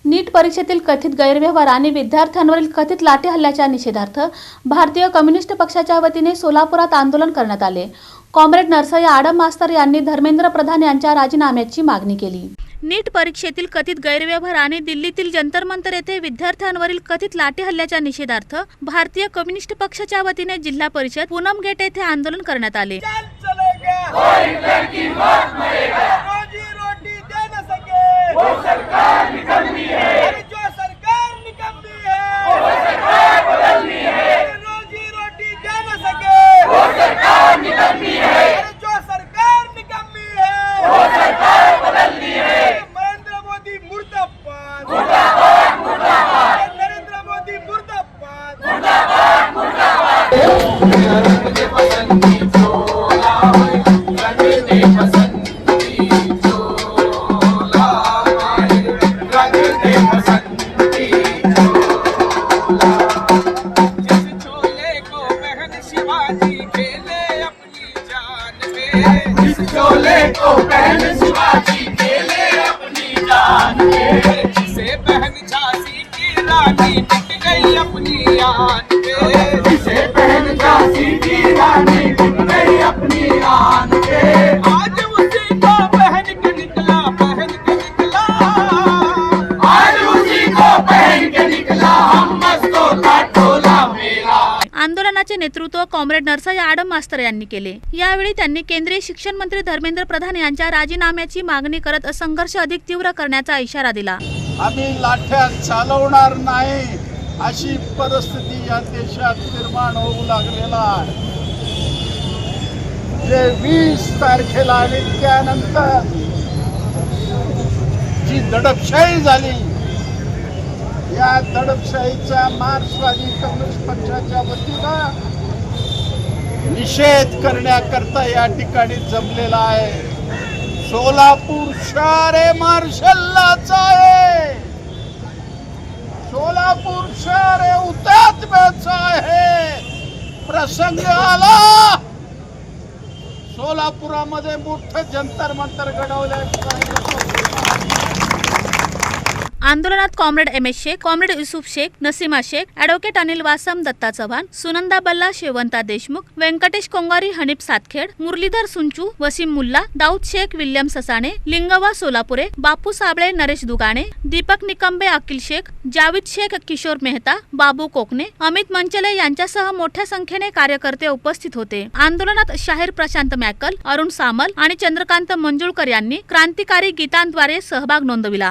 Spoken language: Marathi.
नीट परीक्षेतील कथित गैरव्यवहार आणि विद्यार्थ्यांवरील कथित लाठी हल्ल्याच्या निषेधार्थ भारतीय कम्युनिस्ट पक्षाच्या वतीने सोलापुरात आंदोलन करण्यात आले। कॉम्रेड नरसय्या आडम मास्तर यांनी धर्मेंद्र प्रधान यांच्या राजीनाम्याची मागणी केली। नीट परीक्षेतील कथित गैरव्यवहार आणि दिल्लीतील जंतर मंतर येथे विद्यार्थ्यांवरील कथित लाठी हल्ल्याच्या निषेधार्थ भारतीय कम्युनिस्ट पक्षाच्या वतीने जिल्हा परिषद पूनम गेट येथे आंदोलन करण्यात आले। चोले को पहन शिवाजी खेले अपनी जान पे, जिसे पहन झांसी की रानी टिक गई अपनी आन पे, जिसे पहन झांसी की रानी टिक गई अपनी आन पे। आज उसी को पहन के निकला, आज उसी को पहन के निकला हम मस्तों का टोला मेला। आंदोलनाचे नेतृत्व कॉम्रेड नरसय्या आडम मास्तर यांनी केले। यावेळी त्यांनी केंद्रीय शिक्षण मंत्री धर्मेंद्र प्रधान यांच्या राजीनाम्याची मागणी करत संघर्ष अधिक तीव्र करण्याचा इशारा दिला। आम्ही लाठ्या चालवणार नाही अशी परिस्थिती या देशात निर्माण होऊ लागलेला आहे। जे 20 तारखेला आणि त्यानंतर जी दडपशाही झाली, या दडपशाहीचा मार्क्सवादी कम्युनिस्ट पक्षाच्या वतीनं निषेध करण्याकरता या ठिकाणी जमलेला आहे। सोलापूर शहर हे मार्शललाच आहे, सोलापूर शहर हे हुतात्म्याचं आहे। प्रसंग आला सोलापुरामध्ये मोठं जंतर मंतर घडवलं। आंदोलनात comrade MS Shaikh, comrade Yusuf Shaikh, Naseema Shaikh, advocate Anil Vasam, Datta Chavan, Sunanda Balla, Shevanta Deshmukh, Venkatesh Kongari, Hanif Satkhed, Murlidhar Sunchu, Waseem Mulla, Daud Shaikh, William Sasane, Lingva Solapure, Bapu Sable, Naresh Dugane, Deepak Nikambe, Akil Shaikh, Javed Shaikh, Kishor Mehta, Babu Kokane, Amit मंचले यांच्यासह मोठ्या संख्येने कार्यकर्ते उपस्थित होते। आंदोलनात शाहीर प्रशांत मॅकल, अरुण सामल आणि चंद्रकांत मंजुळकर यांनी क्रांतिकारी गीतांद्वारे सहभाग नोंदविला।